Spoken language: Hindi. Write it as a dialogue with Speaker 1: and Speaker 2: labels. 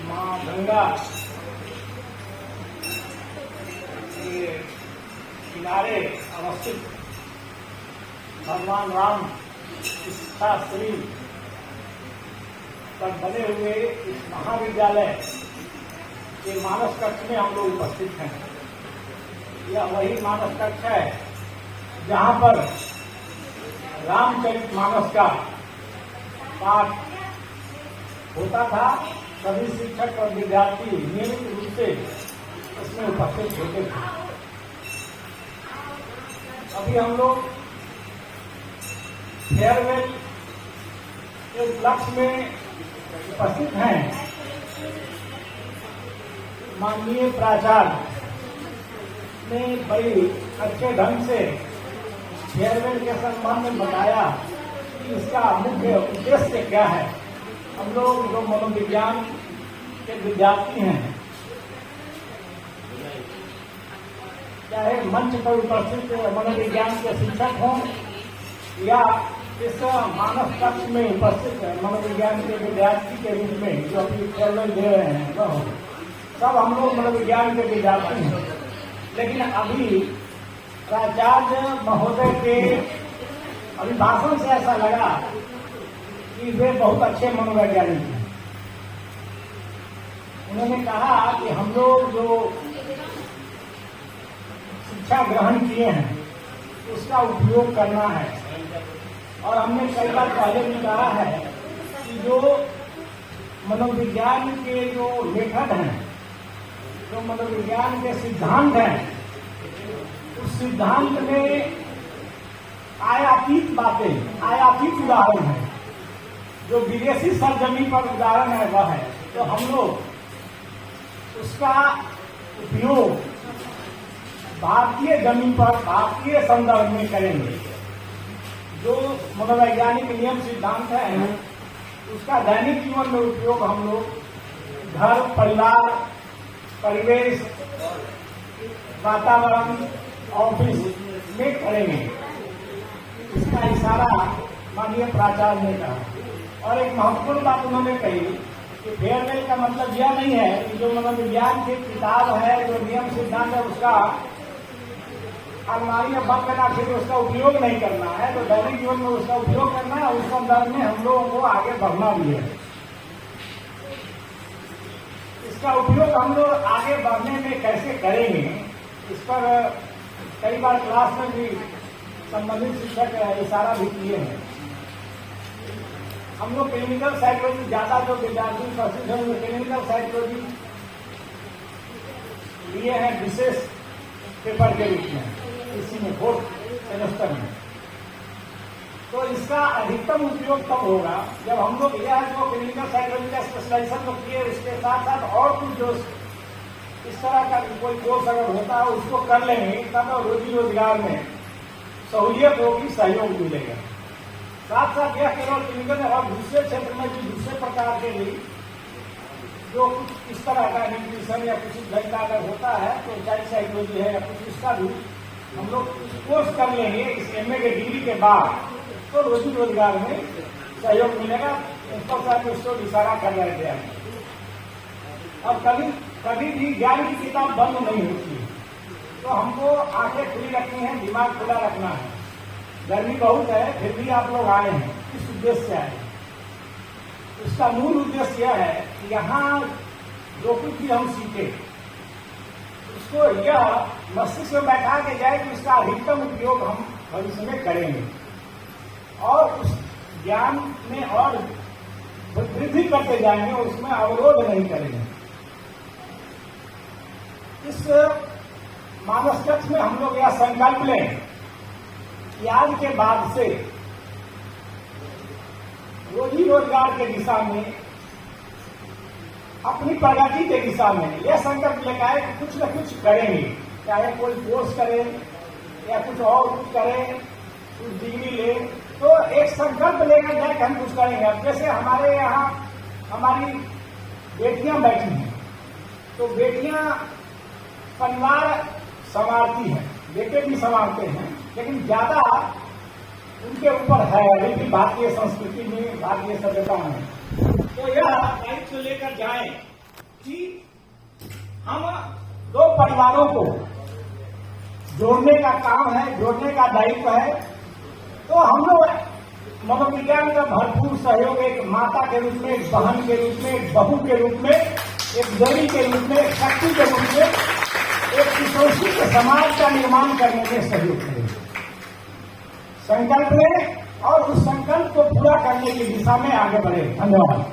Speaker 1: माँ गंगा के किनारे अवस्थित भगवान राम शिक्षा श्री पर बने हुए इस महाविद्यालय के मानस कक्ष में हम लोग उपस्थित हैं। यह वही मानस कक्ष है जहाँ पर रामचरितमानस का पाठ होता था। सभी शिक्षक और विद्यार्थी नियमित रूप से इसमें उपस्थित होते थे। अभी हम लोग फेयरवेल के उपलक्ष्य में उपस्थित हैं। माननीय प्राचार्य ने बड़ी अच्छे ढंग से फेयरवेल के संबंध में बताया कि इसका मुख्य उद्देश्य क्या है। हम लोग जो मनोविज्ञान के विद्यार्थी हैं, चाहे मंच पर उपस्थित मनोविज्ञान के शिक्षक हों या इस मानस कक्ष में उपस्थित मनोविज्ञान के विद्यार्थी के रूप में जो अभी फेयरवेल दे रहे हैं, वह सब हम लोग मनोविज्ञान के विद्यार्थी हैं। लेकिन अभी प्राचार्य महोदय के अभिभाषण से ऐसा लगा कि वे बहुत अच्छे मनोवैज्ञानिक हैं। उन्होंने कहा कि हम लोग जो शिक्षा ग्रहण किए हैं उसका उपयोग करना है। और हमने कई बार पहले भी कहा है कि जो मनोविज्ञान के जो लेखक हैं, जो मनोविज्ञान के सिद्धांत हैं, उस सिद्धांत में आयातीत बातें, आयातीत उदाहरण है। जो विदेशी सरजमी पर उदाहरण है वह है, तो हम लोग उसका उपयोग भारतीय जमीन पर भारतीय संदर्भ में करेंगे। जो मनोवैज्ञानिक नियम सिद्धांत है उसका दैनिक जीवन में उपयोग हम लोग घर, परिवार, परिवेश, वातावरण, ऑफिस में करेंगे। इसका इशारा माननीय प्राचार्य ने कहा। और एक महत्वपूर्ण बात उन्होंने कही कि फेयरवेल का मतलब यह नहीं है कि जो मनोविज्ञान की किताब है, जो नियम सिद्धांत है, उसका अलमारी में बंद करना चाहिए, उसका उपयोग नहीं करना है। तो दैनिक जीवन में उसका उपयोग करना है। उस संदर्भ में हम लोगों को आगे बढ़ना भी है। इसका उपयोग हम लोग आगे बढ़ने में कैसे करेंगे, इस पर कई बार क्लास में भी संबंधित शिक्षक इशारा भी किए हैं। हम लोग क्लिनिकल साइकोलॉजी ज्यादा जो विद्यार्थी प्रसिद्ध है, वो क्लिनिकल साइकोलॉजी लिए हैं विशेष पेपर के रूप में इसी में 4th सेमेस्टर में। तो इसका अधिकतम उपयोग तब होगा जब हम लोग यह जो क्लिनिकल साइकोलॉजी का स्पेशलाइजेशन जो किए, उसके साथ साथ और कुछ जो इस तरह का कोई कोर्स अगर होता है उसको कर लेंगे, तब रोजी रोजगार में सहूलियत होगी, सहयोग मिलेगा। साथ साथ यह केवल क्लिनिकल है और दूसरे क्षेत्र में भी दूसरे प्रकार के भी जो कुछ इस तरह का न्यूट्रिशन या कुछ ढंग का अगर होता है तो चाइल्ड साइकोलॉजी है या कुछ इसका भी हम लोग कोर्स कर लेंगे इस MA के डिग्री के बाद, तो रोजी रोजगार में सहयोग मिलेगा। प्रिंसिपल साहब उसको इशारा कर रहे थे। और कभी भी ज्ञान की किताब बंद नहीं होती है, तो हमको आंखें खुली रखनी है, दिमाग खुला रखना है। गर्मी बहुत है, फिर भी आप लोग आए हैं, किस उद्देश्य से आए? उसका मूल उद्देश्य यह है कि यहाँ जो कुछ भी हम सीखे उसको यह मस्तिष्क में बैठा के जाए कि उसका अधिकतम उपयोग हम भविष्य में करेंगे और उस ज्ञान में और वृद्धि करते जाएंगे, उसमें अवरोध नहीं करेंगे। इस मानस कक्ष में हम लोग यह संकल्प लें कि आज के बाद से रोजी रोजगार के दिशा में, अपनी प्रगति के दिशा में यह संकल्प लेकर आए कि कुछ न कुछ करेंगे। चाहे कोई कोर्स करे या कुछ और कुछ करे, कुछ डिग्री ले, तो एक संकल्प लेकर जाए कि हम कुछ करेंगे। अब जैसे हमारे यहाँ हमारी बेटियां बैठी हैं, तो बेटियां परिवार संवारती हैं, बेटे भी संवारते हैं, लेकिन ज्यादा उनके ऊपर है अभी भी भारतीय संस्कृति में, भारतीय सभ्यता में। तो यह दायित्व लेकर जाए कि हम दो परिवारों को जोड़ने का काम है, जोड़ने का दायित्व है। तो हम लोग मनोविज्ञान का भरपूर सहयोग एक माता के रूप में, एक बहन के रूप में, एक बहू के रूप में, एक देवी के रूप में, एक शक्ति के रूप में, एक सुशोषित समाज का निर्माण करने में सहयोग करेंगे, संकल्प लें और उस संकल्प को पूरा करने की दिशा में आगे बढ़े। धन्यवाद।